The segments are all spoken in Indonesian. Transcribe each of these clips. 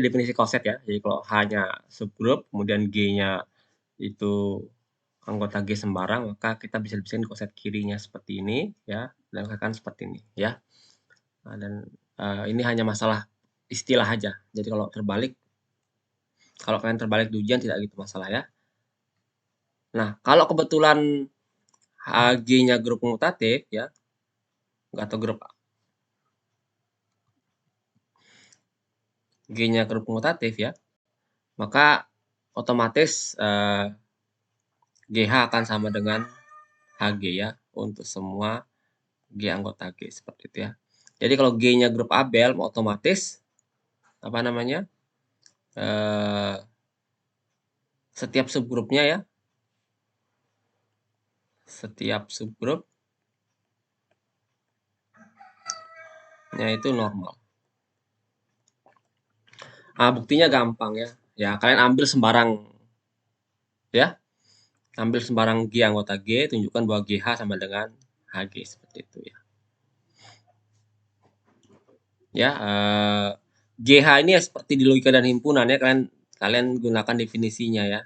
definisi koset ya. Jadi kalau H-nya subgrup, kemudian G-nya itu anggota G sembarang, maka kita bisa definisikan koset kirinya seperti ini ya, dan kanan seperti ini ya. Nah, dan ini hanya masalah istilah aja. Jadi kalau kalian terbalik di ujian tidak gitu masalah ya. Nah, kalau kebetulan G-nya grup komutatif ya, atau grup G-nya grup komutatif ya, maka otomatis GH akan sama dengan HG ya untuk semua G anggota G seperti itu ya. Jadi kalau G-nya grup Abel otomatis apa namanya? Setiap subgrupnya ya. Setiap subgrupnya itu normal. Nah, buktinya gampang ya. Ya, kalian ambil sembarang ya. Ambil sembarang G anggota G, tunjukkan bahwa GH sama dengan HG seperti itu ya. Ya, GH ini ya seperti di logika dan himpunan ya, kalian gunakan definisinya ya.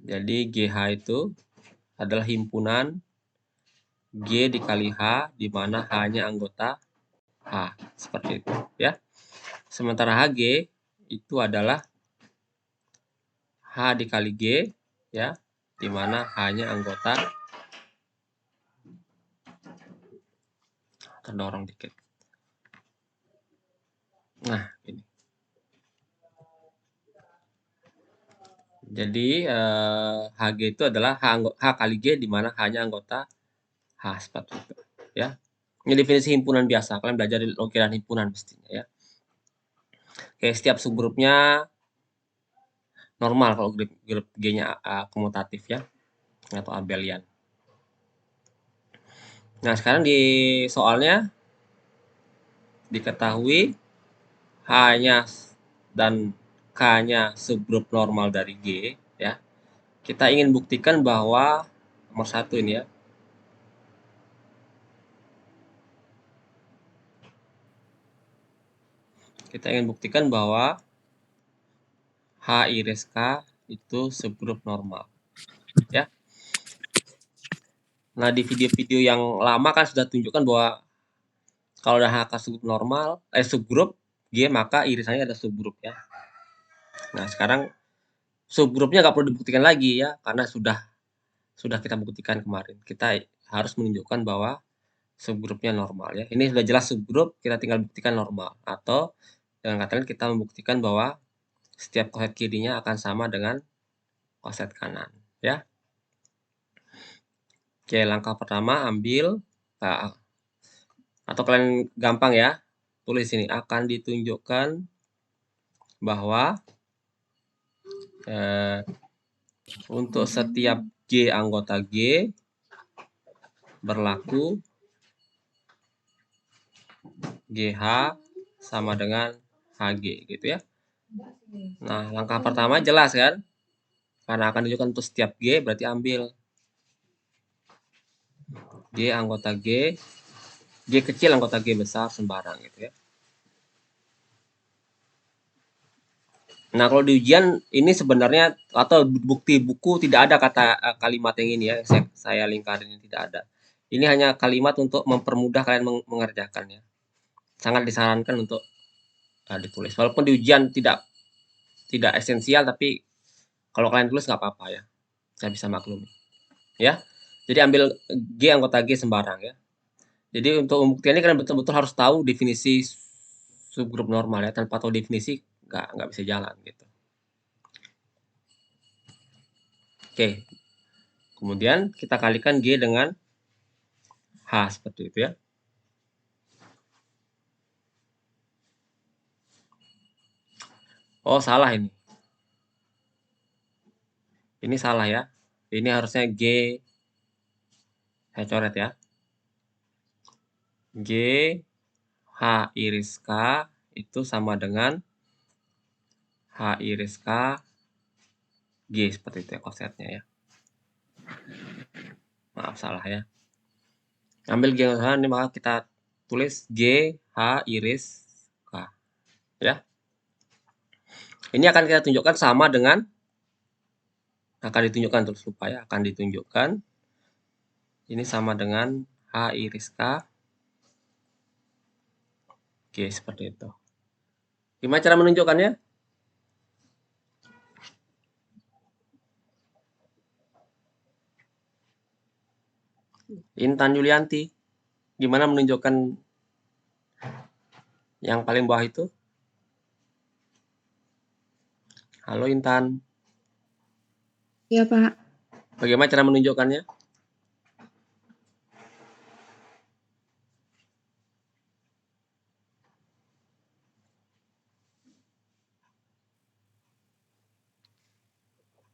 Jadi GH itu adalah himpunan G dikali H, di mana H-nya anggota H. Seperti itu ya. Sementara HG itu adalah H dikali G ya, di mana H-nya anggota, terdorong dikit. Nah, ini. Jadi HG itu adalah H kali G, di mana H-nya anggota H seperti itu ya. Ini definisi himpunan biasa, kalian belajar di logika dan himpunan mestinya ya. Oke, setiap subgrupnya normal kalau grup G-nya komutatif ya, atau abelian. Nah, sekarang di soalnya diketahui H-nya dan K-nya subgrup normal dari G ya. Kita ingin buktikan bahwa nomor 1 ini ya. Kita ingin buktikan bahwa H iris K itu subgrup normal ya. Nah, di video-video yang lama kan sudah tunjukkan bahwa kalau ada HK subgrup normal, subgrup G, maka irisannya ada subgrup ya. Nah, sekarang subgrupnya nggak perlu dibuktikan lagi ya, karena sudah kita buktikan kemarin. Kita harus menunjukkan bahwa subgrupnya normal ya. Ini sudah jelas subgrup, kita tinggal buktikan normal. Atau dengan kata lain kita membuktikan bahwa setiap koset kirinya akan sama dengan koset kanan ya. Oke, langkah pertama ambil atau kalian gampang ya, tulis ini akan ditunjukkan bahwa untuk setiap G anggota G berlaku GH sama dengan HG gitu ya. Nah, langkah pertama jelas kan? Karena akan ditunjukkan untuk setiap G, berarti ambil G anggota G, G kecil anggota G besar sembarang gitu ya. Nah, kalau di ujian ini sebenarnya atau bukti buku tidak ada kata kalimat yang ini ya, saya lingkarin ini tidak ada. Ini hanya kalimat untuk mempermudah kalian mengerjakan ya. Sangat disarankan untuk ditulis. Walaupun di ujian tidak esensial, tapi kalau kalian tulis nggak apa-apa ya. Saya bisa maklumi. Ya. Jadi ambil G anggota G sembarang ya. Jadi untuk pembuktian ini kalian betul-betul harus tahu definisi subgrup normal ya. Tanpa tahu definisi nggak bisa jalan gitu. Oke. Kemudian kita kalikan G dengan H seperti itu ya. Oh, salah ini. Ini salah ya. Ini harusnya G, saya coret ya. G H iris K itu sama dengan H iris K G seperti itu ya kosetnya ya. Maaf salah ya. Ambil G yang sama ini, maka kita tulis G H iris K. ya. Ini akan kita tunjukkan sama dengan, akan ditunjukkan terus lupa ya, akan ditunjukkan ini sama dengan H iris K. Oke, seperti itu. Gimana cara menunjukkannya? Intan Yulianti. Gimana menunjukkan yang paling bawah itu? Halo Intan. Iya, Pak. Bagaimana cara menunjukkannya?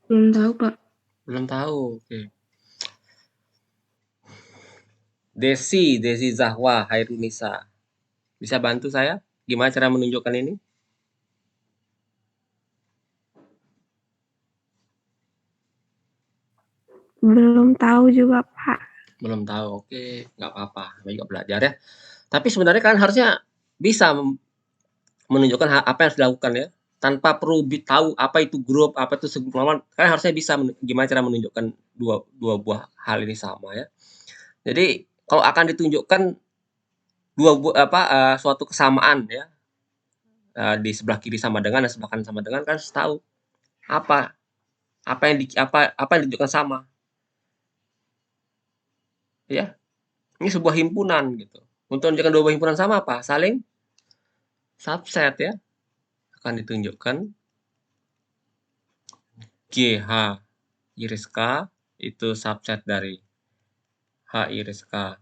Belum tahu, Pak. Belum tahu. Oke. Desi Zahwa Hairunisa. Bisa bantu saya? Gimana cara menunjukkan ini? Belum tahu juga, Pak. Belum tahu. Oke, nggak apa-apa. Namanya juga belajar ya. Tapi sebenarnya kan harusnya bisa menunjukkan apa yang harus dilakukan ya. Tanpa perlu tahu apa itu grup, apa itu segrup lawan. Kan harusnya bisa gimana cara menunjukkan dua buah hal ini sama ya. Jadi kalau akan ditunjukkan suatu kesamaan ya, di sebelah kiri sama dengan dan sebelah kanan sama dengan, kan harus tahu apa apa yang ditunjukkan sama ya. Ini sebuah himpunan gitu. Untuk menunjukkan dua buah himpunan sama apa? Saling subset ya. Akan ditunjukkan GH iris K itu subset dari H iris K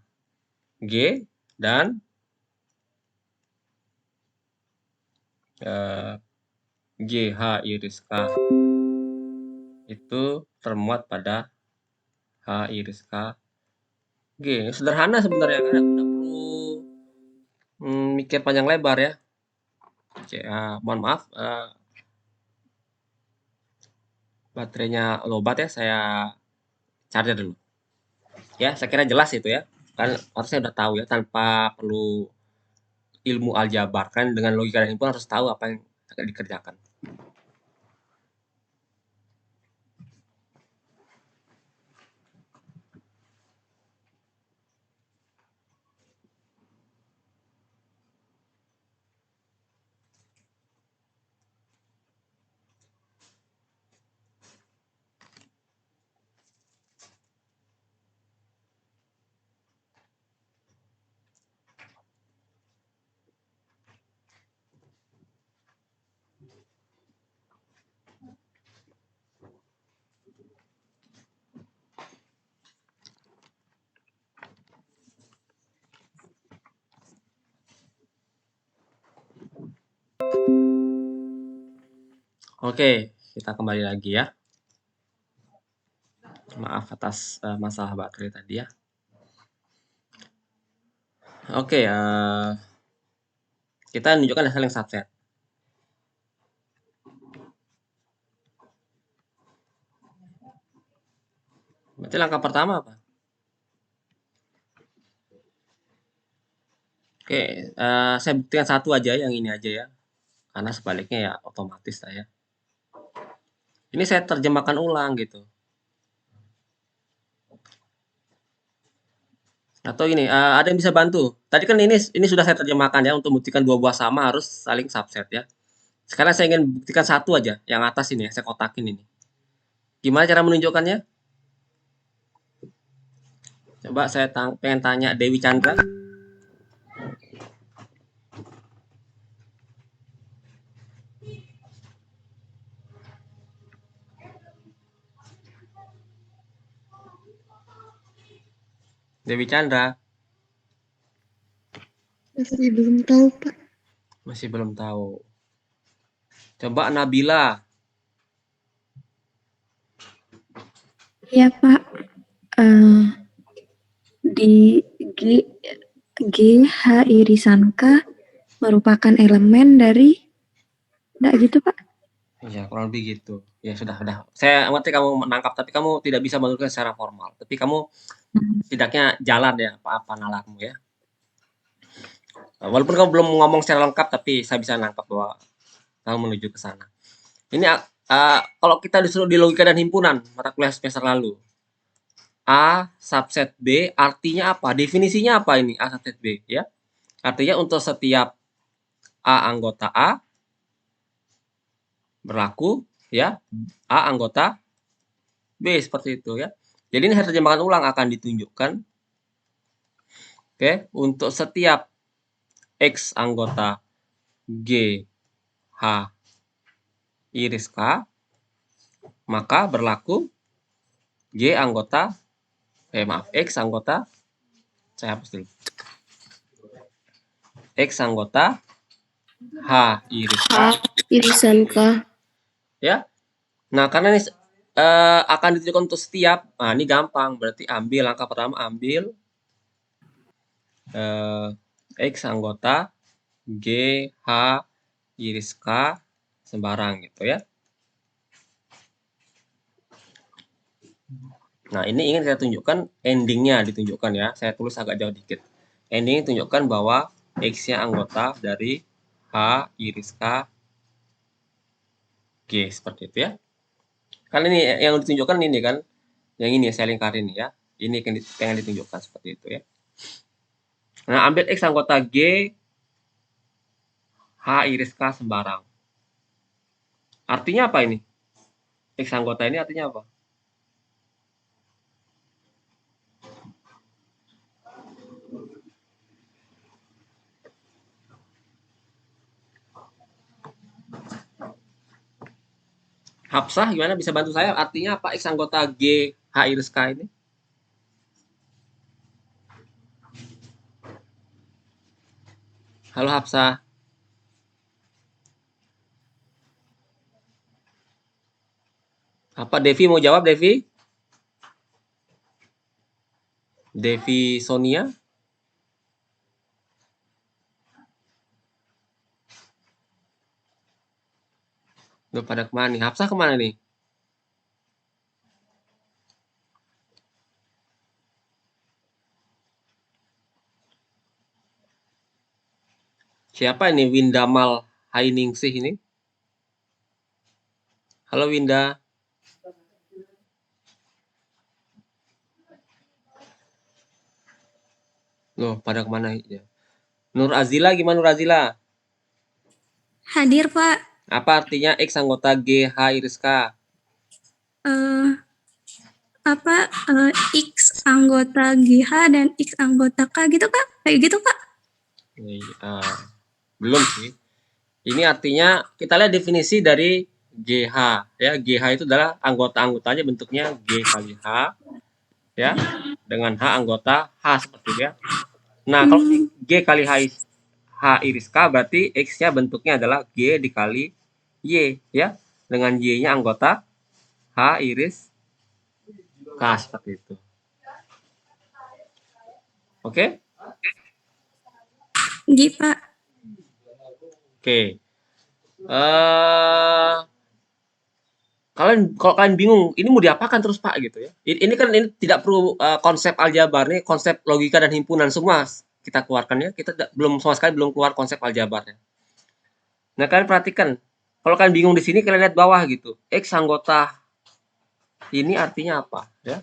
G, dan GH iris K itu termuat pada H iris K G. Sederhana sebenarnya kan, nggak perlu mikir panjang lebar ya. Mohon maaf, baterainya lobat ya, saya charger dulu. Ya, saya kira jelas itu ya. Kan harusnya udah tahu ya, tanpa perlu ilmu aljabar. Kan dengan logika dan himpun harus tahu apa yang akan dikerjakan. Oke, kita kembali lagi ya. Maaf atas masalah baterai tadi ya. Oke, kita menunjukkan saling subset. Berarti langkah pertama apa? Oke, saya buktikan satu aja, yang ini aja ya. Karena sebaliknya ya otomatis lah ya. Ini saya terjemahkan ulang gitu. Atau ini, ada yang bisa bantu? Tadi kan ini sudah saya terjemahkan ya, untuk membuktikan dua buah sama harus saling subset ya. Sekarang saya ingin buktikan satu aja, yang atas ini ya, saya kotakin ini. Gimana cara menunjukkannya? Coba saya pengen tanya Dewi Chandra. Dewi Chandra. Masih belum tahu, Pak. Masih belum tahu. Coba Nabila. Iya, Pak. Di GH irisan K merupakan elemen dari, enggak gitu, Pak? Iya, kurang lebih gitu. Ya sudah. Saya ngerti kamu menangkap, tapi kamu tidak bisa menentukan secara formal. Tapi kamu setidaknya jalan ya, apa nalarmu ya. Walaupun kamu belum ngomong secara lengkap, tapi saya bisa nangkap bahwa kamu menuju ke sana. Ini kalau kita disuruh di logika dan himpunan mata kuliah semester lalu, A subset B artinya apa? Definisinya apa ini A subset B ya? Artinya untuk setiap A anggota A berlaku ya A anggota B seperti itu ya. Jadi ini terjemahan ulang akan ditunjukkan. Oke, untuk setiap X anggota G H iris K maka berlaku G anggota X anggota saya hapus dulu. X anggota H iris K irisan K. ya. Nah, karena ini akan ditunjukkan untuk setiap. Nah, ini gampang. Berarti ambil langkah pertama ambil X anggota G H iris K sembarang gitu ya. Nah, ini ingin saya tunjukkan endingnya ditunjukkan ya. Saya tulis agak jauh dikit. Endingnya tunjukkan bahwa X-nya anggota dari H iris K G seperti itu ya. Kan ini yang ditunjukkan ini kan. Yang ini saya lingkarin ya. Ini yang pengen ditunjukkan seperti itu ya. Nah, ambil X anggota G H iris K sembarang. Artinya apa ini? X anggota ini artinya apa? Hafsah gimana bisa bantu saya? Artinya apa X anggota G H iris K ini? Halo Hafsah. Apa Devi mau jawab Devi? Devi Sonia? Udah pada kemana nih? Hafsah kemana nih? Siapa ini Windamal Hainingsih ini? Halo Winda. Loh, pada kemana ya? Nur Azila gimana Nur Azila? Hadir, Pak. Apa artinya X anggota G H iris K? X anggota GH dan X anggota K gitu, Kak? Kayak gitu, Kak? Belum sih. Ini artinya kita lihat definisi dari GH ya. GH itu adalah anggota-anggotanya bentuknya G kali H ya dengan H anggota H seperti itu ya. Nah, kalau G kali H iris K berarti X-nya bentuknya adalah G dikali Y ya dengan Y-nya anggota H iris K seperti itu. Oke? Gitu, Pak. Oke. Kalau kalian bingung ini mau diapakan terus Pak gitu ya. Ini kan ini tidak perlu konsep aljabar nih, konsep logika dan himpunan semua kita keluarkan ya. Kita belum sama sekali belum keluar konsep aljabarnya. Nah, kalian perhatikan. Kalau kalian bingung di sini kalian lihat bawah gitu. X anggota ini artinya apa ya?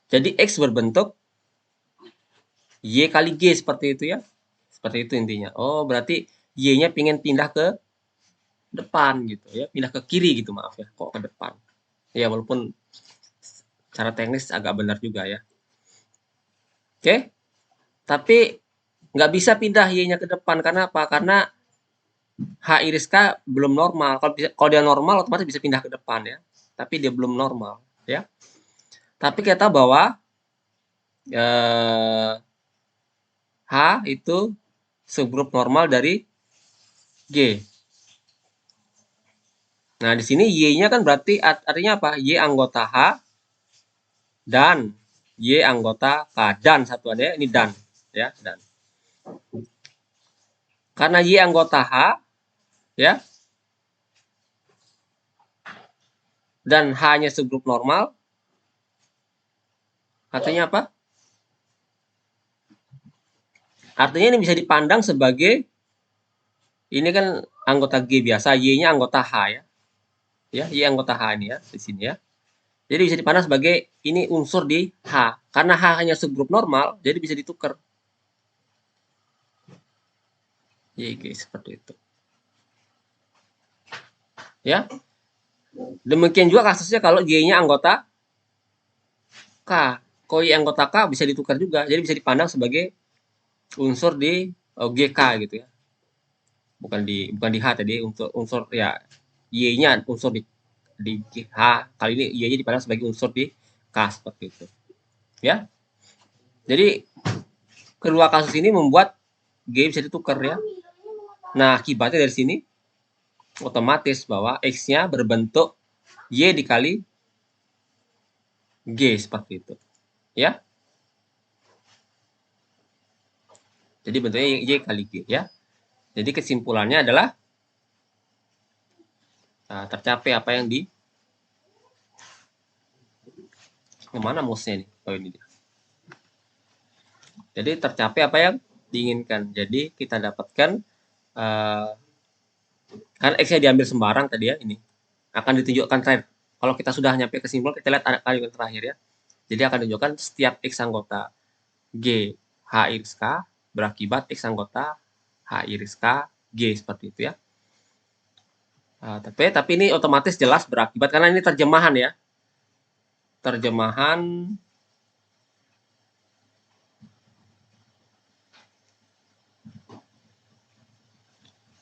Jadi X berbentuk Y kali G seperti itu ya. Seperti itu intinya. Oh, berarti Y-nya pengen pindah ke depan gitu ya. Pindah ke kiri gitu maaf ya. Kok ke depan? Ya walaupun cara teknis agak benar juga ya. Oke. Tapi nggak bisa pindah Y-nya ke depan karena apa? Karena H iris K belum normal. Kalau dia normal otomatis bisa pindah ke depan ya. Tapi dia belum normal ya. Tapi kita tahu bahwa H itu subgrup normal dari G. Nah, di sini Y-nya kan berarti artinya apa? Y anggota H dan Y anggota K. Dan satuannya ini dan ya, dan. Karena Y anggota H ya dan H-nya subgrup normal, artinya apa? Artinya ini bisa dipandang sebagai, ini kan anggota G biasa, Y-nya anggota H ya. Ya, Y anggota H ini ya, di sini ya. Jadi bisa dipandang sebagai ini unsur di H. Karena H hanya subgrup normal, jadi bisa ditukar. YG seperti itu. Ya. Demikian juga kasusnya kalau Y-nya anggota K. Kalau Y anggota K bisa ditukar juga. Jadi bisa dipandang sebagai unsur di GK gitu ya. Bukan di H tadi, unsur ya Y-nya unsur di H. Kali ini Y-nya dipandang sebagai unsur di K seperti itu. Ya. Jadi kedua kasus ini membuat G bisa ditukar ya. Nah, akibatnya dari sini otomatis bahwa X-nya berbentuk Y dikali G seperti itu. Ya. Jadi bentuknya Y kali G ya. Jadi kesimpulannya adalah tercapai apa yang di kemana mouse-nya nih? Oh ini dia. Jadi tercapai apa yang diinginkan. Jadi kita dapatkan kan X-nya diambil sembarang tadi ya ini. Akan ditunjukkan terakhir. Kalau kita sudah nyampe kesimpulan, kita lihat kalimat terakhir ya. Jadi akan ditunjukkan setiap X anggota G H iris K berakibat X anggota H iris K G seperti itu ya. Tapi ini otomatis jelas berakibat karena ini terjemahan ya. Terjemahan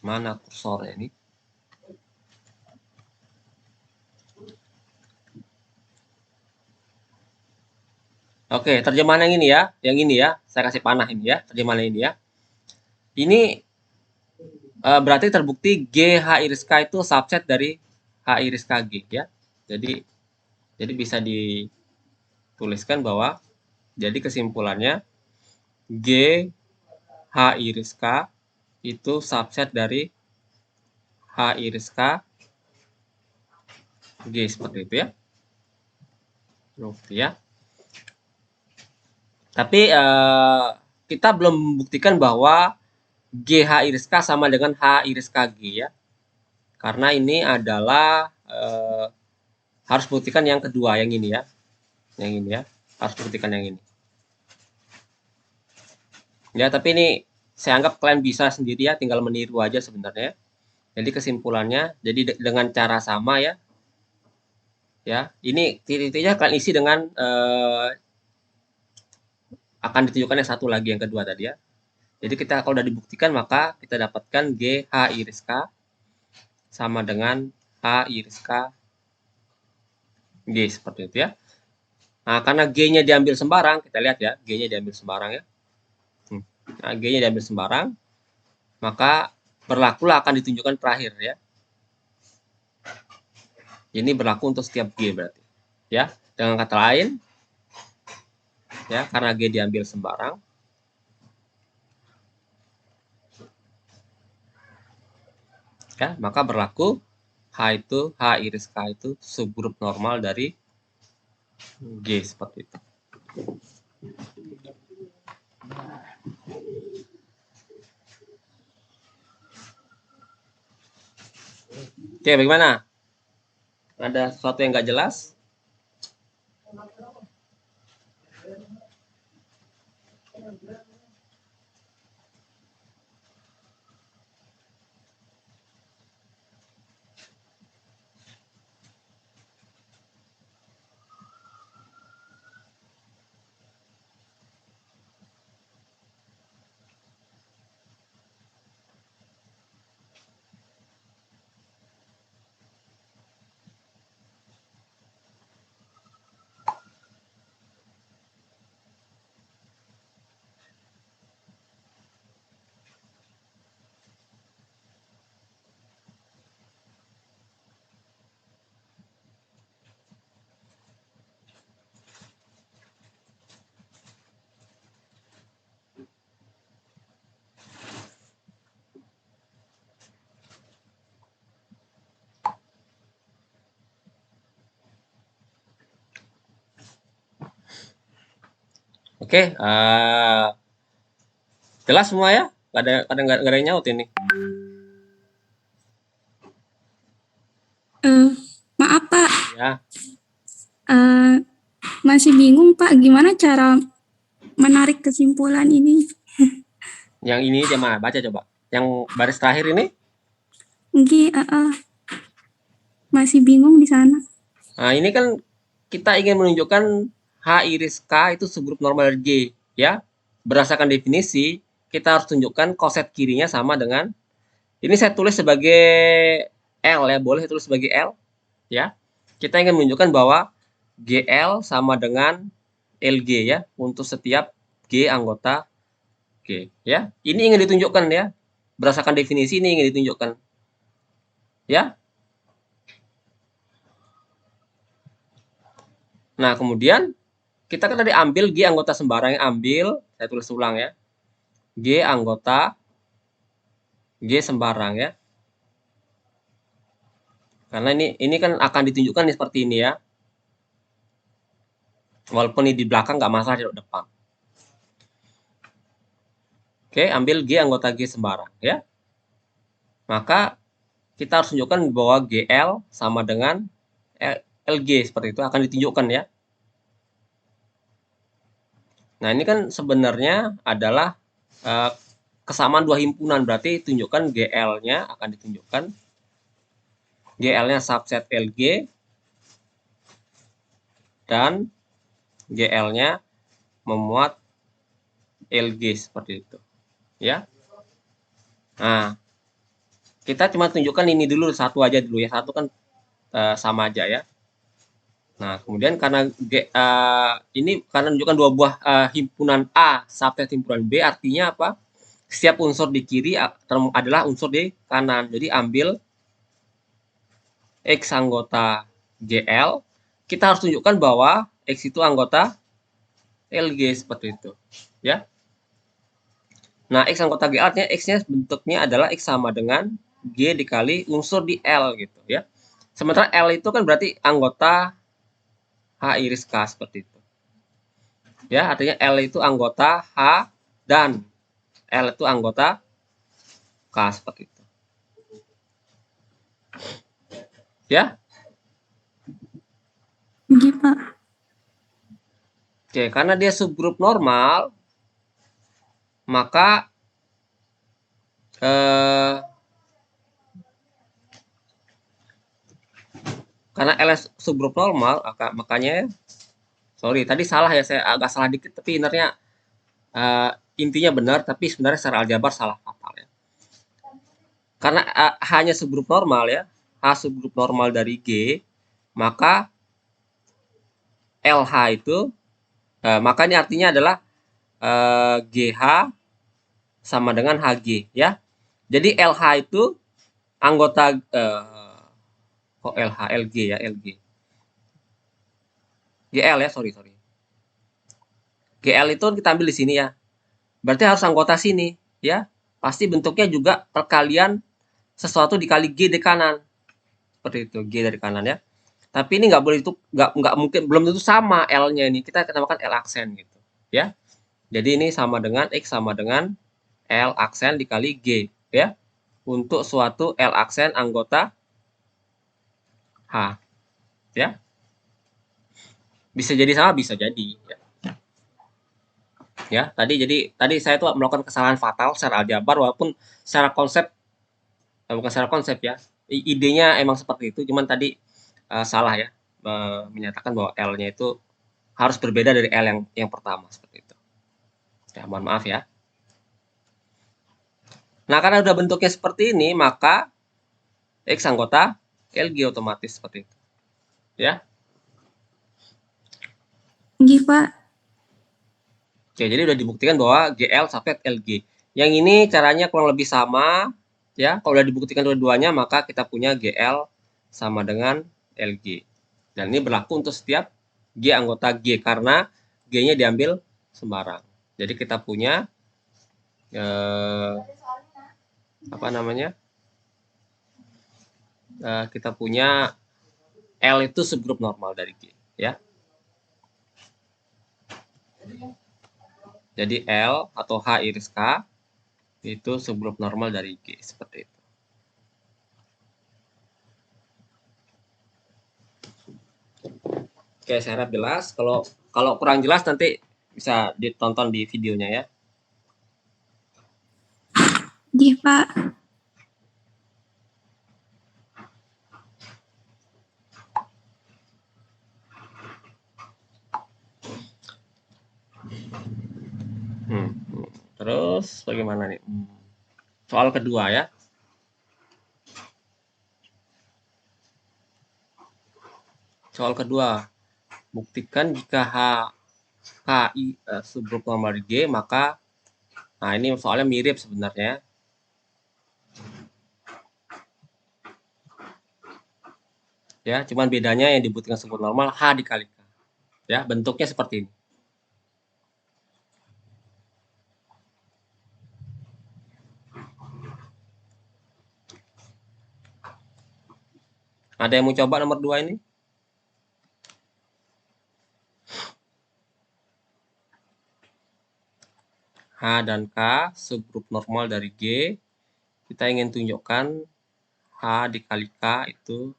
mana kursornya ini? Oke, terjemahan yang ini ya. Yang ini ya. Saya kasih panah ini ya. Terjemahan ini ya. Ini berarti terbukti G H iris K itu subset dari H iris KG ya. Jadi bisa dituliskan bahwa jadi kesimpulannya G H iris K itu subset dari H iris K G seperti itu ya. Oke ya. Tapi kita belum membuktikan bahwa GH iris K sama dengan H iris KG ya. Karena ini adalah harus buktikan yang kedua, yang ini ya. Yang ini ya. Harus buktikan yang ini. Ya, tapi ini saya anggap kalian bisa sendiri ya, tinggal meniru aja sebenarnya. Jadi kesimpulannya, jadi dengan cara sama ya. Ya, ini titik-titiknya kalian isi dengan akan ditunjukkan yang satu lagi yang kedua tadi ya. Jadi kita kalau udah dibuktikan maka kita dapatkan G H iris K sama dengan H iris K G seperti itu ya. Nah, karena G-nya diambil sembarang, kita lihat ya, G-nya diambil sembarang ya. Nah, G-nya diambil sembarang, maka berlakulah akan ditunjukkan terakhir ya. Ini berlaku untuk setiap G berarti. Ya, dengan kata lain, ya, karena G diambil sembarang, ya, maka berlaku H iris K itu subgrup normal dari G seperti itu. Oke, bagaimana? Ada sesuatu yang nggak jelas? Oke, Jelas semua ya? Nggak ada yang nyaut ini. Maaf Pak, Ya. masih bingung Pak gimana cara menarik kesimpulan ini. Yang ini dia mah baca coba. Yang baris terakhir ini. Nggih, masih bingung di sana. Nah, ini kan kita ingin menunjukkan H iris K itu subgrup normal dari G, ya. Berdasarkan definisi, kita harus tunjukkan koset kirinya sama dengan, ini saya tulis sebagai L ya, boleh tulis sebagai L, ya. Kita ingin menunjukkan bahwa GL sama dengan LG ya, untuk setiap G anggota G, ya. Ini ingin ditunjukkan ya, berdasarkan definisi ini ingin ditunjukkan, ya. Nah, kemudian kita kan tadi ambil G anggota sembarang, ambil, saya tulis ulang ya. G anggota G sembarang ya. Karena ini kan akan ditunjukkan seperti ini ya. Walaupun ini di belakang nggak masalah, di depan. Oke, ambil G anggota G sembarang ya. Maka kita harus tunjukkan bahwa GL sama dengan LG, seperti itu akan ditunjukkan ya. Nah, ini kan sebenarnya adalah kesamaan dua himpunan, berarti tunjukkan GL-nya akan ditunjukkan. GL-nya subset LG dan GL-nya memuat LG, seperti itu. Ya. Nah, kita cuma tunjukkan ini dulu, satu aja dulu ya. Satu kan sama aja ya. Nah, kemudian karena ini karena menunjukkan dua buah himpunan A subset himpunan B, artinya apa? Setiap unsur di kiri adalah unsur di kanan. Jadi ambil X anggota GL, kita harus tunjukkan bahwa X itu anggota LG, seperti itu. Ya. Nah, X anggota G artinya X-nya bentuknya adalah X sama dengan G dikali unsur di L gitu ya. Sementara L itu kan berarti anggota H iris K, seperti itu. Ya, artinya L itu anggota H dan L itu anggota K, seperti itu. Ya. Nggih Pak. Oke, karena dia subgrup normal, maka karena L subgrup normal, makanya sorry tadi salah ya, saya agak salah dikit, tapi sebenarnya intinya benar, tapi sebenarnya secara aljabar salah fatal ya. Karena hanya subgrup normal ya, H subgrup normal dari G, maka LH itu makanya artinya adalah GH sama dengan HG ya. Jadi LH itu anggota kok LH LG ya, LG. GL ya, sorry. GL itu kita ambil di sini ya. Berarti harus anggota sini ya. Pasti bentuknya juga perkalian sesuatu dikali G di kanan. Seperti itu, G dari kanan ya. Tapi ini nggak boleh, itu nggak mungkin, belum tentu sama L-nya ini. Kita namakan L aksen gitu ya. Jadi ini sama dengan X sama dengan L aksen dikali G ya. Untuk suatu L aksen anggota H ya. Bisa jadi sama, bisa jadi ya. Ya, tadi saya tuh melakukan kesalahan fatal secara aljabar, walaupun secara konsep bukan secara konsep ya. Idenya emang seperti itu, cuman tadi salah ya, menyatakan bahwa L-nya itu harus berbeda dari L yang pertama, seperti itu. Ya, mohon maaf ya. Nah, karena udah bentuknya seperti ini, maka X anggota LG otomatis seperti itu. Ya. Nggih Pak. Oke, jadi udah dibuktikan bahwa GL subset LG. Yang ini caranya kurang lebih sama ya. Kalau udah dibuktikan dua-duanya, maka kita punya GL sama dengan LG. Dan ini berlaku untuk setiap G anggota G, karena G-nya diambil sembarang. Jadi kita punya apa namanya? Kita punya L itu subgrup normal dari G ya. Jadi L atau H iris K itu subgrup normal dari G, seperti itu. Oke, saya harap jelas. Kalau kurang jelas nanti bisa ditonton di videonya ya. Iya, Pak. Terus bagaimana nih? Soal kedua ya. Soal kedua, buktikan jika HI subgrup normal di G, maka nah ini soalnya mirip sebenarnya. Ya, cuman bedanya yang dibutuhkan subgrup normal H dikali K. Ya, bentuknya seperti ini. Ada yang mau coba nomor 2 ini? H dan K subgrup normal dari G. Kita ingin tunjukkan H dikali K itu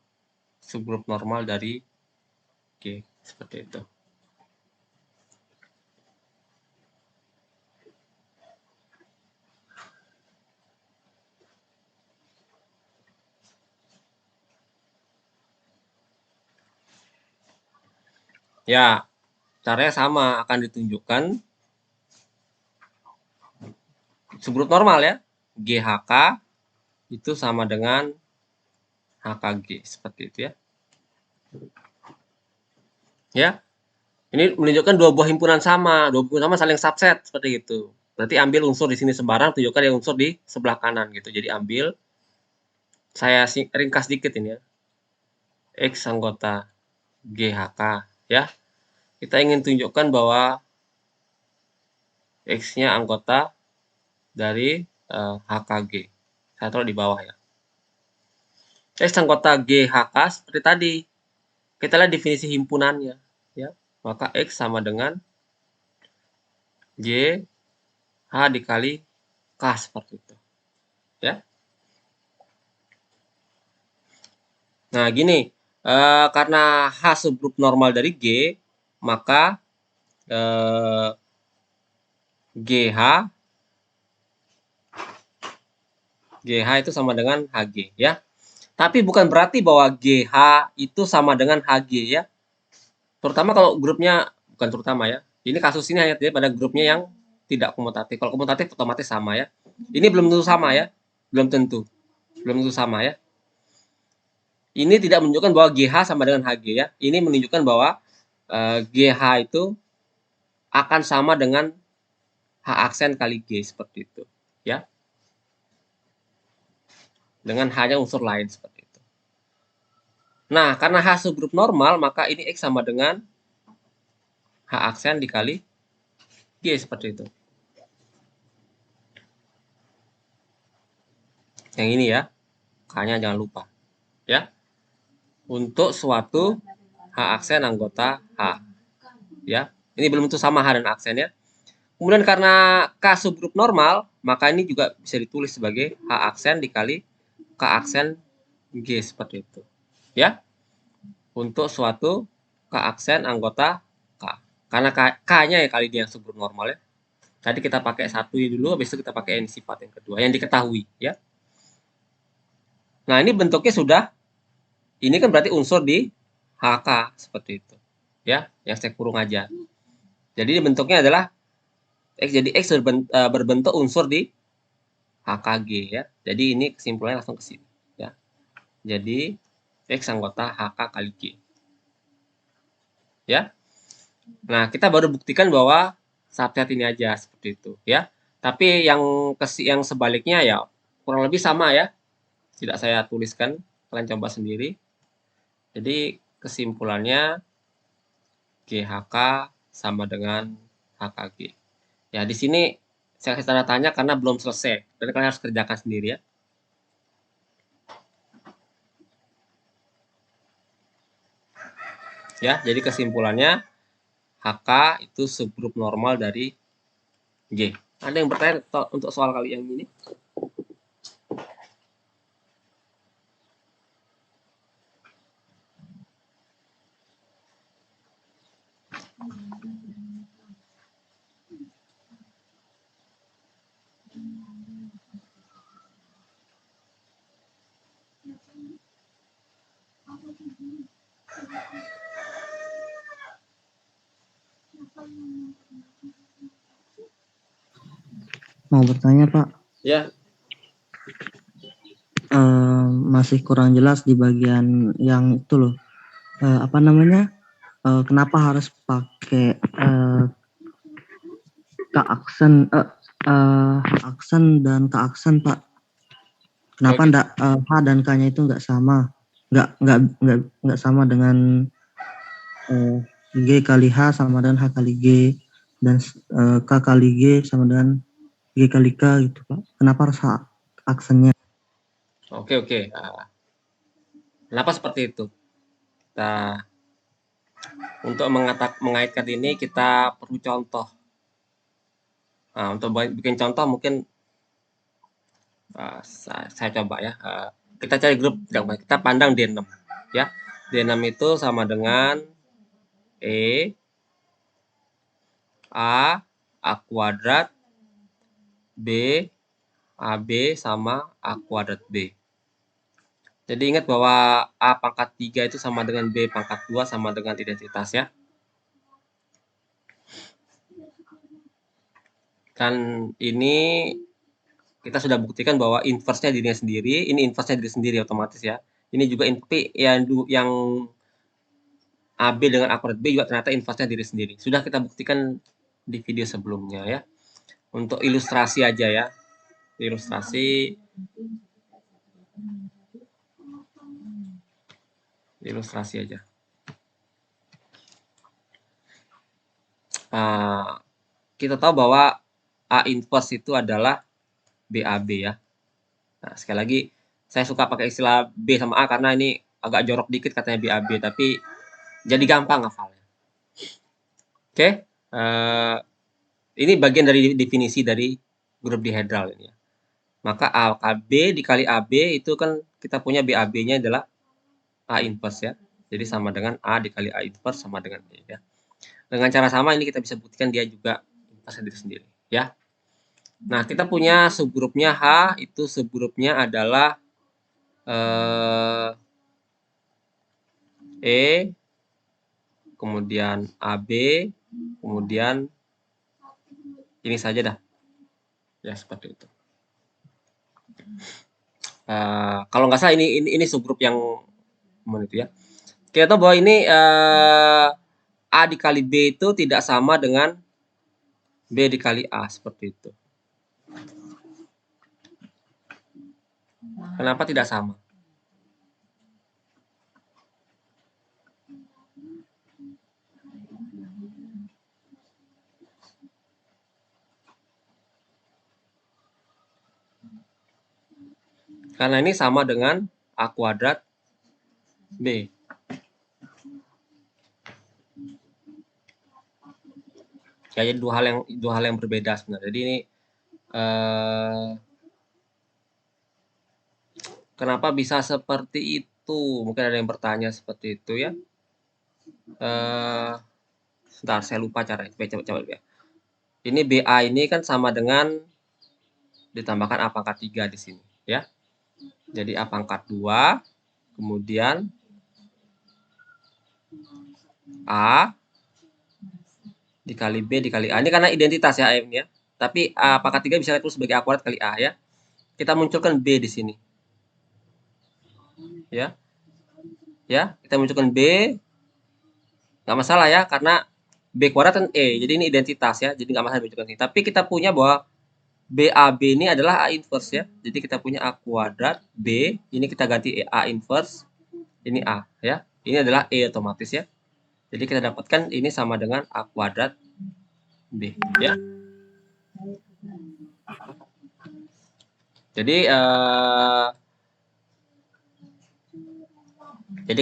subgrup normal dari G. Seperti itu. Ya, caranya sama, akan ditunjukkan subgrup normal ya. GHK itu sama dengan HKG, seperti itu ya. Ya, ini menunjukkan dua buah himpunan sama saling subset seperti itu. Berarti ambil unsur di sini sembarang, tunjukkan yang unsur di sebelah kanan gitu. Jadi ambil, saya ringkas dikit ini ya. X anggota GHK ya. Kita ingin tunjukkan bahwa X-nya anggota dari HKG. Saya taruh di bawah ya. X anggota GHK seperti tadi. Kita lihat definisi himpunannya ya. Maka X sama dengan J H dikali K, seperti itu ya. Nah, gini, karena H subgrup normal dari G, maka GH itu sama dengan HG ya. Tapi bukan berarti bahwa GH itu sama dengan HG ya. Terutama kalau grupnya, bukan terutama ya. Ini kasus ini hanya terjadi pada grupnya yang tidak komutatif. Kalau komutatif otomatis sama ya. Ini belum tentu sama ya. Belum tentu sama ya. Ini tidak menunjukkan bahwa GH sama dengan HG ya. Ini menunjukkan bahwa GH itu akan sama dengan H aksen kali G, seperti itu ya. Dengan H-nya unsur lain, seperti itu. Nah, karena H subgrup normal, maka ini X sama dengan H aksen dikali G, seperti itu. Yang ini ya, K-nya jangan lupa ya. Untuk suatu H aksen anggota H ya. Ini belum tentu sama H dan aksen ya. Kemudian karena K subgrup normal, maka ini juga bisa ditulis sebagai H aksen dikali K aksen G, seperti itu ya. Untuk suatu K aksen anggota K. Karena K-nya ya kali dia yang subgrup normal ya. Tadi kita pakai satu dulu, habis itu kita pakai yang sifat yang kedua, yang diketahui ya. Nah, ini bentuknya sudah, ini kan berarti unsur di HK, seperti itu ya, yang saya kurung aja. Jadi bentuknya adalah X, jadi X berbentuk unsur di HKG ya. Jadi ini kesimpulannya langsung ke sini ya. Jadi X anggota HK kali G ya. Nah, kita baru buktikan bahwa subset ini aja, seperti itu ya. Tapi yang sebaliknya ya kurang lebih sama ya. Tidak saya tuliskan, kalian coba sendiri. Jadi kesimpulannya GHK sama dengan HKG. Ya, di sini saya kasih tanda tanya karena belum selesai. Dan kalian harus kerjakan sendiri ya. Ya, jadi kesimpulannya HK itu subgrup normal dari G. Ada yang bertanya untuk soal kali yang ini? Mau bertanya Pak, Ya, masih kurang jelas di bagian yang itu loh. Apa namanya? Kenapa harus pakai keaksen aksen dan keaksen Pak? Kenapa Oke. ndak H dan K-nya itu nggak sama? Nggak sama dengan G kali H sama dengan H kali G, dan K kali G sama dengan G kali K gitu Pak. Kenapa harus H aksennya? Oke. Kenapa seperti itu? Kita untuk mengaitkan ini kita perlu contoh. Nah, untuk bikin contoh mungkin saya coba ya. Kita cari grup tidak baik. Kita pandang D6 ya. D6 itu sama dengan E A kuadrat B AB sama A kuadrat B. Jadi ingat bahwa A pangkat 3 itu sama dengan B pangkat 2 sama dengan identitas ya. Dan ini kita sudah buktikan bahwa inverse-nya dirinya sendiri, ini inverse-nya diri sendiri otomatis ya. Ini juga yang AB dengan A kuadrat B juga ternyata inverse-nya diri sendiri. Sudah kita buktikan di video sebelumnya ya. Untuk ilustrasi aja ya. Ilustrasi aja. Kita tahu bahwa A inverse itu adalah BAB ya. Nah, sekali lagi saya suka pakai istilah B sama A karena ini agak jorok dikit katanya BAB, tapi jadi gampang hafalnya. Oke, ini bagian dari definisi dari grup dihedral ini ya. Maka AB dikali AB itu kan kita punya BAB-nya adalah A inverse ya. Jadi sama dengan A dikali A inverse sama dengan B ya. Dengan cara sama ini kita bisa buktikan dia juga inverse diri sendiri ya. Nah, kita punya subgrupnya H, itu subgrupnya adalah E, kemudian AB, kemudian ini saja dah. Ya, seperti itu. Kalau nggak salah ini subgrup yang itu ya. Kita tahu bahwa ini A dikali B itu tidak sama dengan B dikali A, seperti itu. Kenapa tidak sama? Karena ini sama dengan A kuadrat B. Ya, jadi dua hal yang berbeda sebenarnya. Jadi ini kenapa bisa seperti itu? Mungkin ada yang bertanya seperti itu ya. Sebentar, saya lupa caranya. Coba ya. Ini BA ini kan sama dengan ditambahkan A pangkat 3 di sini ya. Jadi A pangkat 2, kemudian A dikali B dikali A. Ini karena identitas ya AM ya. Tapi A pangkat 3 bisa ditulis sebagai A kuadrat kali A ya. Kita munculkan B di sini. Ya. Ya, kita munculkan B. Nggak masalah ya, karena B kuadrat kan E. Jadi ini identitas ya. Jadi nggak masalah munculkan ini. Tapi kita punya bahwa BAB ini adalah A inverse ya. Jadi kita punya A kuadrat B. Ini kita ganti A inverse. Ini A ya. Ini adalah E otomatis ya. Jadi kita dapatkan ini sama dengan A kuadrat B ya. Jadi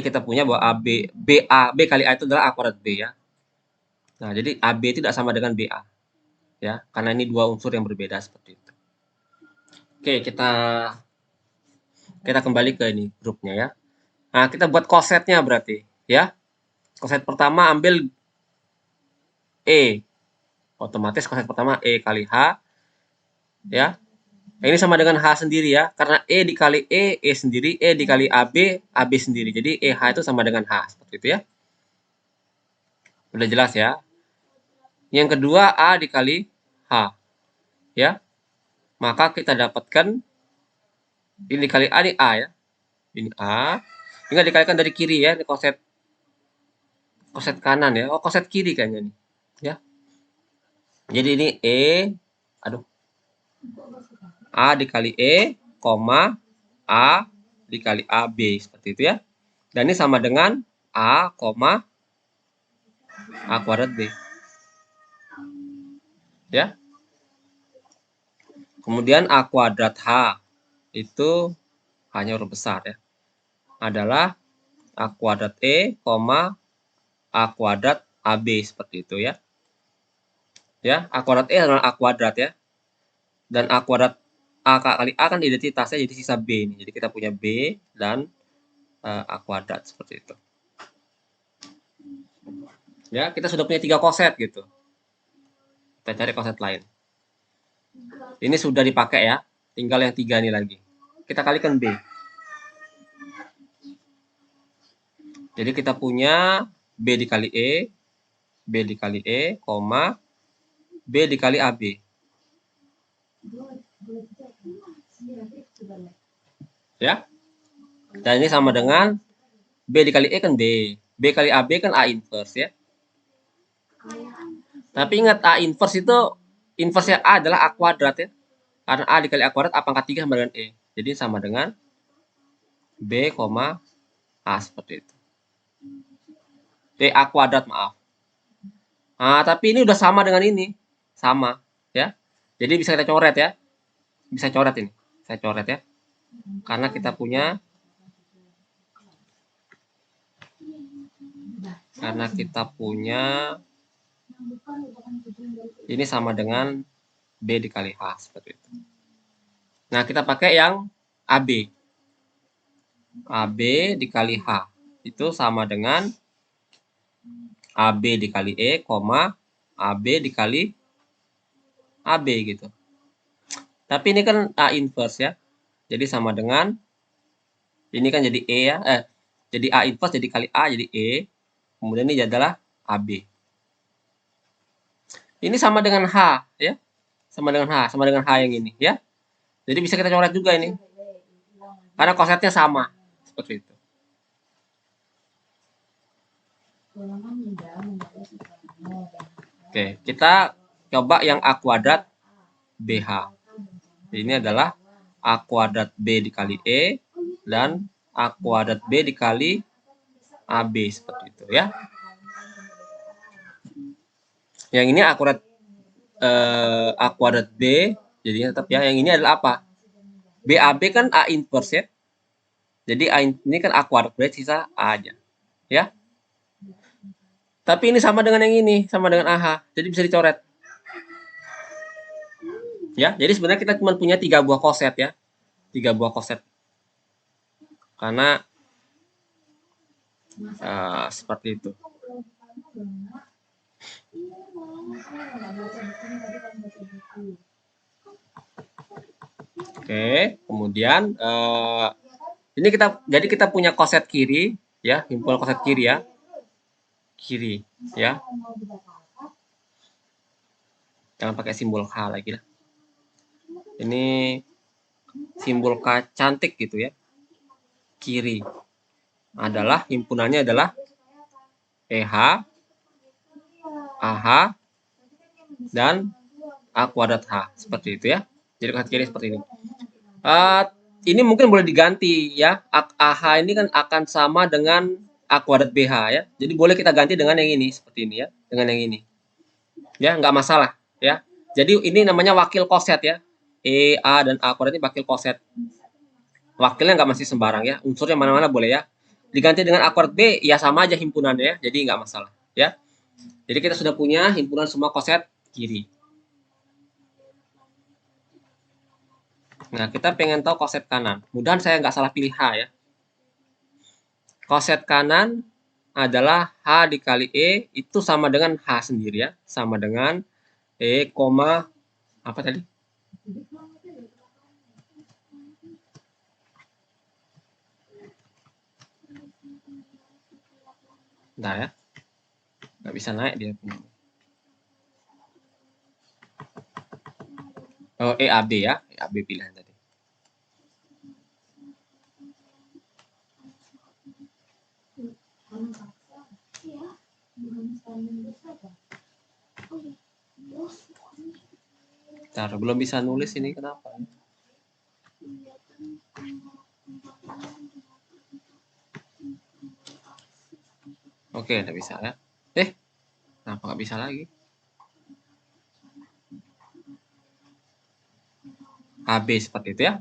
kita punya bahwa B kali A itu adalah A kuadrat B ya. Nah, jadi AB itu tidak sama dengan BA. ya, karena ini dua unsur yang berbeda seperti itu. Oke, kita kembali ke ini grupnya ya. Nah, kita buat kosetnya berarti ya. Koset pertama ambil E. Otomatis koset pertama E kali H ya. Ini sama dengan H sendiri ya, karena E dikali E sendiri, E dikali AB sendiri. Jadi EH itu sama dengan H, seperti itu ya. Udah jelas ya. Yang kedua A dikali H, ya. Maka kita dapatkan ini dikali A, ini A ya. Ini A. Ini dikalikan dari kiri ya, ini koset kanan ya. Oh, koset kiri kayaknya nih, ya. Jadi ini E, A dikali E, koma A dikali AB seperti itu ya. Dan ini sama dengan A, A kuadrat B. Ya. Kemudian A kuadrat H itu hanya huruf besar ya. Adalah A kuadrat E, A kuadrat AB seperti itu ya. Ya, A kuadrat E adalah A kuadrat ya. Dan A kuadrat A kali A kan identitasnya, jadi sisa B ini. Jadi kita punya B dan A kuadrat seperti itu. Ya, kita sudah punya 3 koset gitu. Kita cari koset lain. Ini sudah dipakai ya. Tinggal yang 3 ini lagi. Kita kalikan B. Jadi kita punya B dikali E, koma B dikali AB. Ya. Dan ini sama dengan B dikali E kan B. B kali AB kan A inverse ya. Tapi ingat A inverse itu inverse A adalah A kuadrat ya. Karena A dikali A kuadrat A pangkat 3 sama dengan E. Jadi sama dengan B, A seperti itu. A kuadrat maaf. Nah, tapi ini udah sama dengan ini. Sama ya. Jadi bisa kita coret ya. Bisa coret ini. Saya coret ya. Karena kita punya ini sama dengan B dikali H seperti itu. Nah, kita pakai yang AB. AB dikali H itu sama dengan AB dikali E, AB dikali AB gitu. Tapi ini kan A inverse ya. Jadi sama dengan ini kan jadi E ya. Jadi A inverse jadi kali A jadi E. Kemudian ini adalah AB. Ini sama dengan H ya. Sama dengan H yang ini ya. Jadi bisa kita coret juga ini. Karena kosetnya sama. Seperti itu. Oke, kita coba yang A kuadrat BH. Ini adalah A kuadrat B dikali E dan A kuadrat B dikali AB seperti itu ya. Yang ini A kuadrat B, jadinya tetap ya. Yang ini adalah apa? BAB kan A inverse ya. Jadi ini kan A kuadrat, berarti sisa A aja. Ya. Tapi ini sama dengan yang ini, sama dengan AH. Jadi bisa dicoret. Ya, jadi sebenarnya kita cuma punya 3 buah koset ya. 3 buah koset. Karena seperti itu. Oke, kemudian ini kita punya koset kiri ya, himpunan koset kiri ya. Kiri ya. Jangan pakai simbol H lagi lah. Ini simbol K cantik gitu ya. Kiri adalah himpunannya adalah EH, AH, dan A kuadrat H. Seperti itu ya. Jadi koset kiri seperti ini. Ini mungkin boleh diganti ya. AH ini kan akan sama dengan A kuadrat BH ya. Jadi boleh kita ganti dengan yang ini seperti ini ya. Dengan yang ini. Ya, nggak masalah ya. Jadi ini namanya wakil koset ya. E, A, dan A kuadrat ini wakil koset. Wakilnya nggak masih sembarang ya. Unsurnya mana-mana boleh ya. Diganti dengan A kuadrat B, ya sama aja himpunannya ya. Jadi nggak masalah ya. Jadi kita sudah punya himpunan semua koset kiri. Nah, kita pengen tahu koset kanan. Mudahan saya nggak salah pilih H ya. Koset kanan adalah H dikali E itu sama dengan H sendiri ya. Sama dengan E, apa tadi? Bentar ya. Nggak bisa naik dia. Oh, EAB ya. EAB pilihan tadi. Bentar, belum bisa nulis ini kenapa? Oke, udah bisa ya. Kenapa nggak bisa lagi? AB seperti itu ya.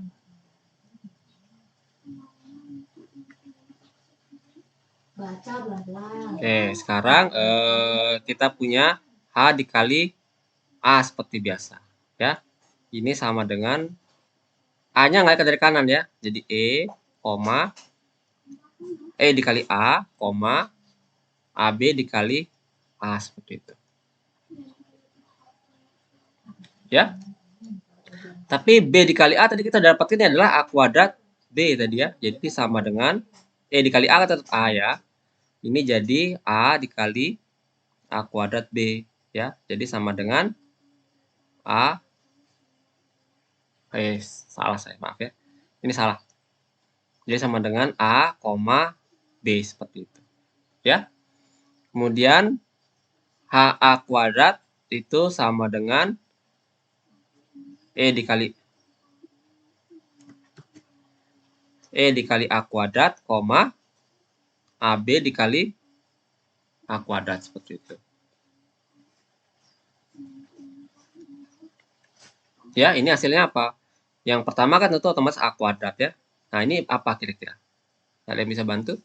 Oke, sekarang kita punya H dikali A seperti biasa ya. Ini sama dengan A-nya nggak dari kanan ya. Jadi E dikali A, AB dikali A seperti itu. Ya. Tapi B dikali A tadi kita dapatkan adalah A kuadrat B tadi ya. Jadi sama dengan E dikali A tetap A ya. Ini jadi A dikali A kuadrat B ya. Jadi sama dengan A. Salah saya, maaf ya. Ini salah. Jadi sama dengan A, B seperti itu. Ya. Kemudian HA kuadrat itu sama dengan E dikali A kuadrat, AB dikali A kuadrat seperti itu. Ya, ini hasilnya apa? Yang pertama kan tentu otomatis A kuadrat ya. Nah, ini apa kira-kira? Kalian bisa bantu?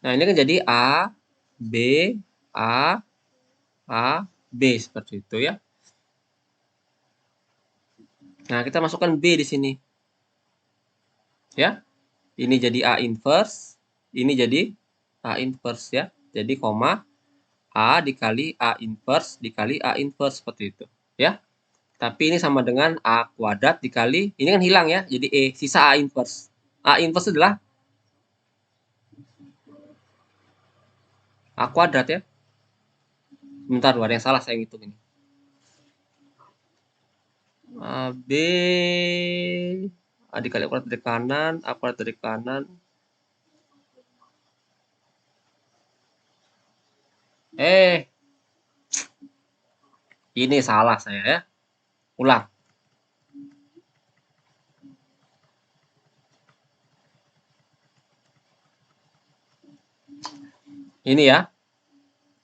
Nah, ini kan jadi A, B, A, B seperti itu ya. Nah, kita masukkan B di sini. Ya. Ini jadi A inverse, ini jadi A inverse ya. Jadi A dikali A inverse dikali A inverse seperti itu, ya. Tapi ini sama dengan A kuadrat dikali, ini kan hilang ya, jadi E, sisa A inverse. A inverse adalah A kuadrat ya. Bentar, ada yang salah saya ngitung ini. AB A dikali A kuadrat dari kanan, A kuadrat dari kanan. Ini salah saya ya. Ulang. Ini ya.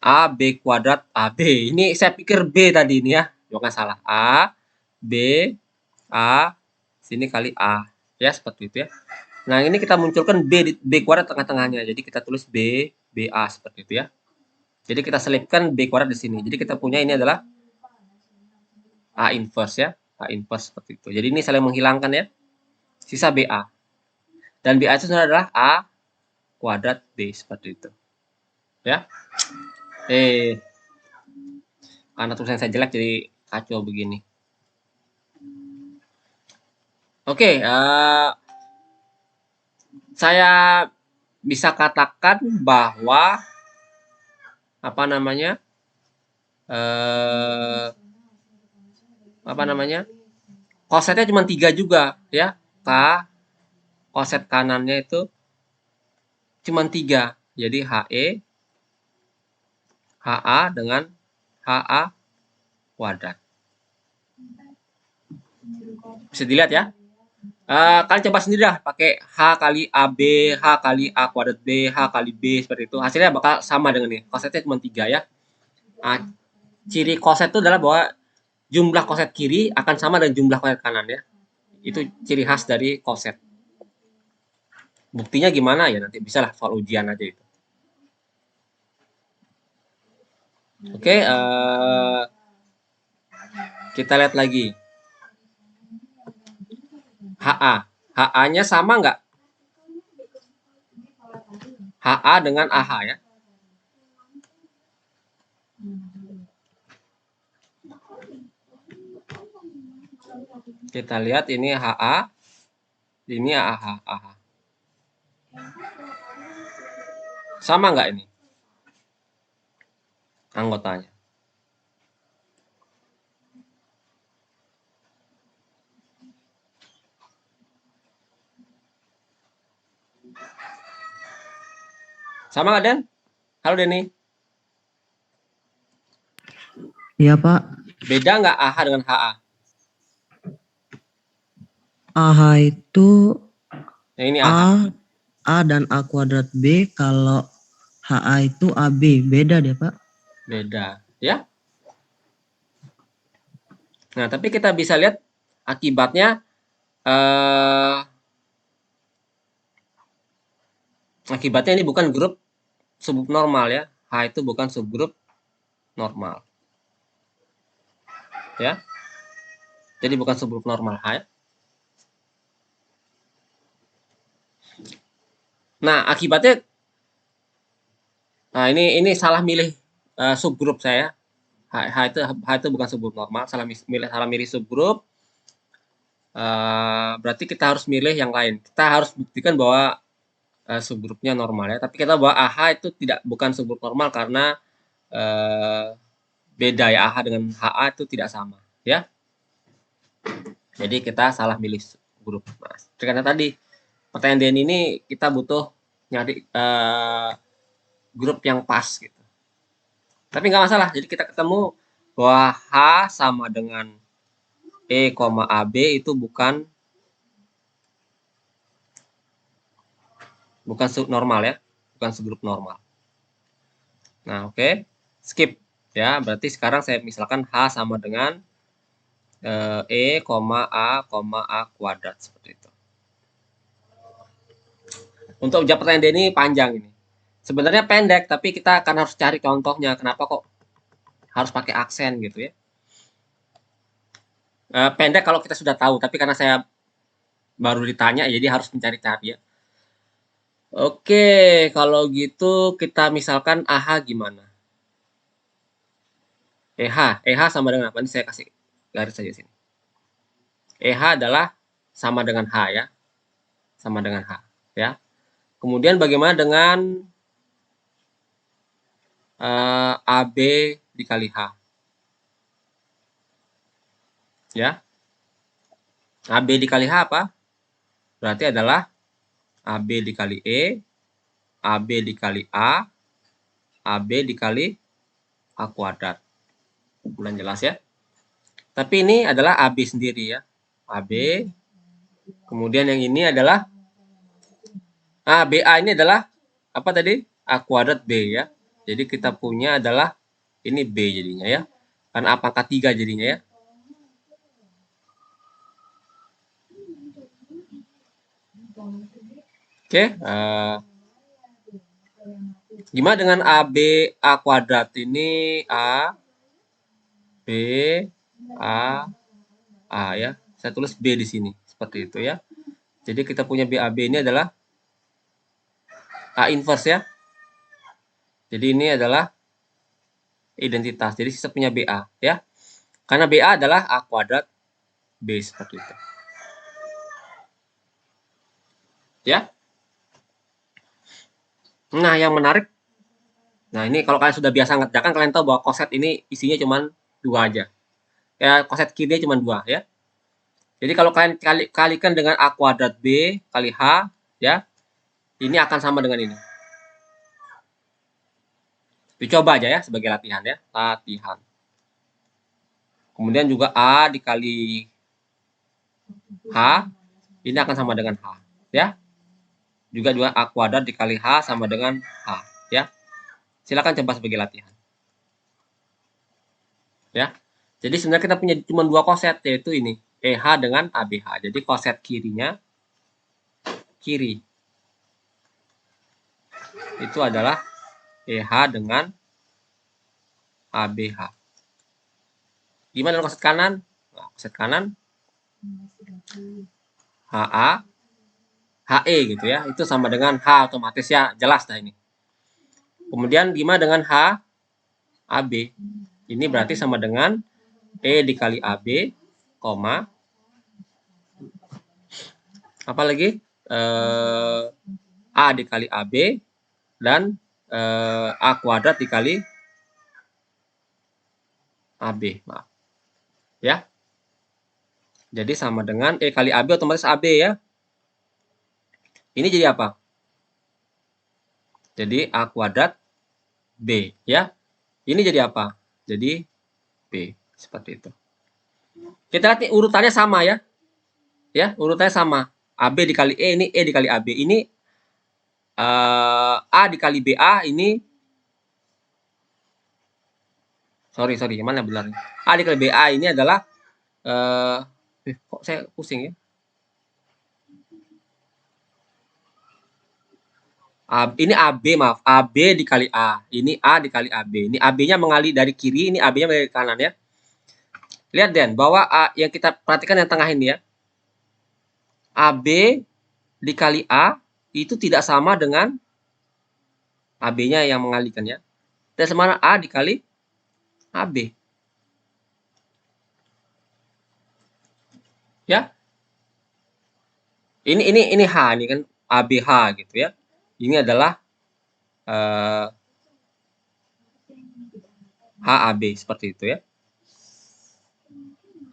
A, B kuadrat, AB. Ini saya pikir B tadi ini ya. Jangan salah. A, B, A, sini kali A. Ya, seperti itu ya. Nah, ini kita munculkan B kuadrat tengah-tengahnya. Jadi kita tulis B, BA seperti itu ya. Jadi kita selipkan B kuadrat di sini. Jadi kita punya ini adalah A inverse ya. A inverse seperti itu. Jadi ini saling menghilangkan ya. Sisa BA. Dan BA itu sebenarnya adalah A kuadrat B seperti itu. Ya. Karena tulisan saya jelek jadi kacau begini. Oke, saya bisa katakan bahwa kosetnya cuma 3 juga ya. Koset kanannya itu cuma 3. Jadi HE, HA dengan HA kuadrat. Bisa dilihat ya. Kalian coba sendiri dah pakai H kali AB, H kali A kuadrat B, H kali B seperti itu. Hasilnya bakal sama dengan ini. Kosetnya cuma 3 ya. Nah, ciri koset itu adalah bahwa jumlah koset kiri akan sama dengan jumlah koset kanan ya. Itu ciri khas dari koset. Buktinya gimana ya nanti bisa lah soal ujian aja itu. Oke, kita lihat lagi. HA. HA-nya sama nggak? HA dengan AH ya. Kita lihat ini HA, ini AH. Sama nggak ini anggotanya? Sama nggak, Den? Halo, Denny. Iya, Pak. Beda nggak AH dengan HA? AH itu Nah, ini AH. A dan A kuadrat B, kalau HA itu AB. Beda deh, Pak. Beda, ya. Nah, tapi kita bisa lihat akibatnya akibatnya ini bukan grup subnormal ya. H itu bukan subgrup normal. Ya. Jadi bukan subgrup normal H ya. Nah, akibatnya ini salah milih subgrup saya. H itu bukan subgrup normal, salah milih subgrup. Berarti kita harus milih yang lain. Kita harus buktikan bahwa subgrupnya normal ya. Tapi kita bahwa AH itu bukan subgrup normal karena beda ya, AH dengan HA itu tidak sama ya. Jadi kita salah milih grup. Nah, karena tadi pertanyaan DN ini kita butuh nyari grup yang pas gitu. Tapi nggak masalah. Jadi kita ketemu bahwa H sama dengan E, AB itu bukan subnormal ya, bukan subgrup normal. Nah, oke. Skip ya. Berarti sekarang saya misalkan H sama dengan E, A kuadrat seperti itu. Untuk jawab pertanyaan ini panjang ini. Sebenarnya pendek, tapi kita akan harus cari contohnya. Kenapa kok harus pakai aksen gitu ya? Pendek kalau kita sudah tahu, tapi karena saya baru ditanya, jadi harus mencari-cari ya. Oke, kalau gitu kita misalkan AH gimana? EH sama dengan apa? Ini saya kasih garis saja sini. EH adalah sama dengan H ya. Sama dengan H ya. Kemudian bagaimana dengan AB dikali H? Ya. AB dikali H apa? Berarti adalah AB dikali E, AB dikali A, AB dikali A kuadrat. Bulan jelas ya. Tapi ini adalah AB sendiri ya. AB. Kemudian yang ini adalah BA ini adalah apa tadi? A kuadrat B ya. Jadi kita punya adalah ini B jadinya ya. Karena A pangkat 3 jadinya ya. Oke. Gimana dengan AB A kuadrat ini? A, B, A ya. Saya tulis B di sini. Seperti itu ya. Jadi kita punya BAB ini adalah A inverse ya. Jadi ini adalah identitas. Jadi sisa punya BA ya. Karena BA adalah A kuadrat B seperti itu. Ya. Nah, yang menarik. Nah, ini kalau kalian sudah biasa ngerjakan, kalian tahu bahwa koset ini isinya cuma 2 aja. Ya, koset kirinya cuma 2 ya. Jadi kalau kalian kalikan dengan A kuadrat B kali H ya. Ini akan sama dengan ini. Dicoba aja ya sebagai latihan ya. Latihan. Kemudian juga A dikali H. Ini akan sama dengan H. Ya. Juga A kuadrat dikali H sama dengan H. Ya. Silakan coba sebagai latihan. Ya. Jadi sebenarnya kita punya cuma 2 koset, yaitu ini. EH dengan ABH. Jadi koset kirinya. Kiri. Itu adalah EH dengan ABH. Gimana koset kanan? Nah, koset kanan HA, HE gitu ya. Itu sama dengan H otomatis ya, jelas dah ini. Kemudian gimana dengan H, AB? Ini berarti sama dengan E dikali AB, koma, apa lagi? A dikali AB, dan A kuadrat dikali AB, maaf. Ya. Jadi sama dengan E kali AB otomatis AB ya. Ini jadi apa? Jadi A kuadrat B ya. Ini jadi apa? Jadi B. Seperti itu. Kita lihat nih, urutannya sama ya. Ya, urutannya sama. AB dikali E, ini E dikali AB. Ini A dikali BA, ini sorry, mana benar? A dikali BA ini adalah kok saya pusing ya? Ini AB, maaf. AB dikali A. Ini A dikali AB. Ini AB-nya mengalir dari kiri, ini AB-nya mengalir ke kanan ya. Lihat Den, bahwa A yang kita perhatikan yang tengah ini ya. AB dikali A itu tidak sama dengan AB-nya yang mengalihkan ya. Dan sama A dikali AB. Ya. Ini H ini kan ABH gitu ya. Ini adalah HAB seperti itu ya.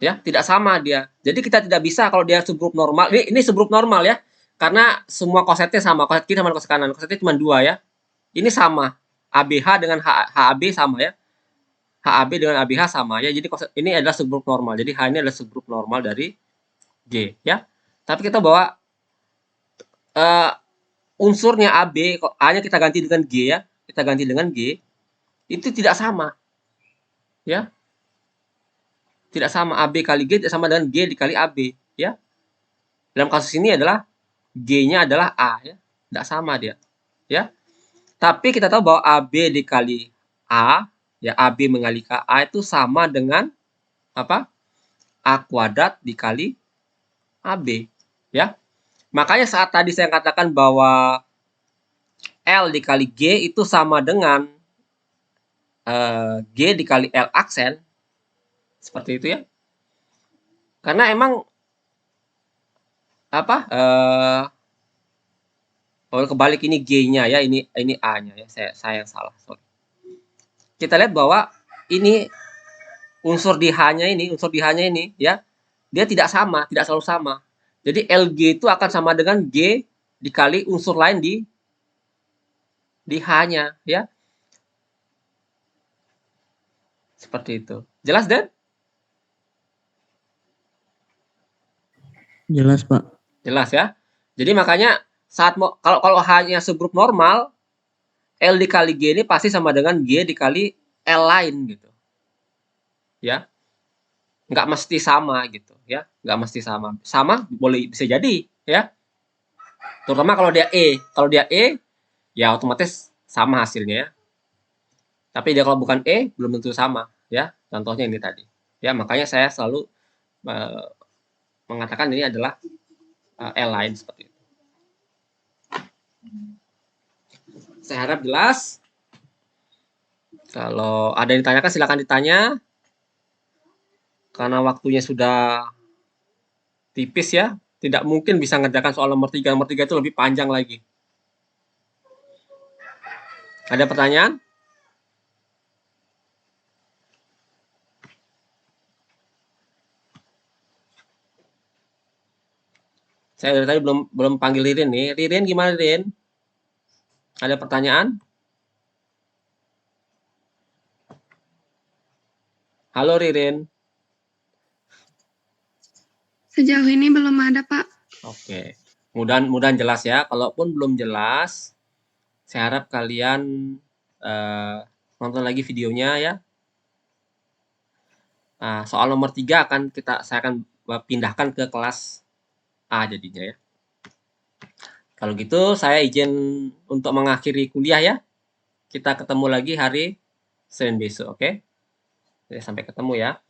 Ya, tidak sama dia. Jadi kita tidak bisa kalau dia subgrup normal. Ini subgrup normal ya. Karena semua kosetnya sama, koset kiri sama koset kanan. Kosetnya cuma 2 ya. Ini sama. ABH dengan HAB sama ya. HAB dengan ABH sama ya. Jadi koset ini adalah subgrup normal. Jadi H ini adalah subgrup normal dari G ya. Tapi kita bawa unsurnya AB, A-nya kita ganti dengan G ya. Kita ganti dengan G. Itu tidak sama. Ya. Tidak sama, AB kali G tidak sama dengan G dikali AB ya. Dalam kasus ini adalah G-nya adalah A ya. Tidak sama dia. Ya. Tapi kita tahu bahwa AB dikali A ya, AB mengali ke A itu sama dengan apa? A kuadrat dikali AB ya. Makanya saat tadi saya katakan bahwa L dikali G itu sama dengan G dikali L aksen. Seperti itu ya. Karena emang apa? Kebalik ini G-nya ya, ini A-nya ya. Saya yang salah, sorry. Kita lihat bahwa ini unsur di H-nya ini ya, dia tidak sama, tidak selalu sama. Jadi LG itu akan sama dengan G dikali unsur lain di H-nya ya. Seperti itu. Jelas, Den? Jelas, Pak. Jelas ya. Jadi makanya saat kalau H-nya subgrup normal, L dikali G ini pasti sama dengan G dikali L lain gitu. Ya. Nggak mesti sama gitu ya. Nggak mesti sama. Sama boleh bisa jadi ya. Terutama kalau dia E. Kalau dia E ya otomatis sama hasilnya ya. Tapi dia kalau bukan E belum tentu sama ya. Contohnya ini tadi. Ya, makanya saya selalu mengatakan ini adalah L lain seperti itu. Saya harap jelas. Kalau ada yang ditanyakan silakan ditanya. Karena waktunya sudah tipis ya, tidak mungkin bisa ngerjakan soal nomor 3. Nomor 3 itu lebih panjang lagi. Ada pertanyaan? Saya dari tadi belum panggil Ririn nih. Ririn gimana, Ririn? Ada pertanyaan? Halo, Ririn. Sejauh ini belum ada, Pak. Oke. Mudah-mudahan jelas ya. Kalaupun belum jelas, saya harap kalian nonton lagi videonya ya. Nah, soal nomor 3 saya akan pindahkan ke kelas A jadinya ya. Kalau gitu saya izin untuk mengakhiri kuliah ya. Kita ketemu lagi hari Senin besok, oke? Sampai ketemu ya.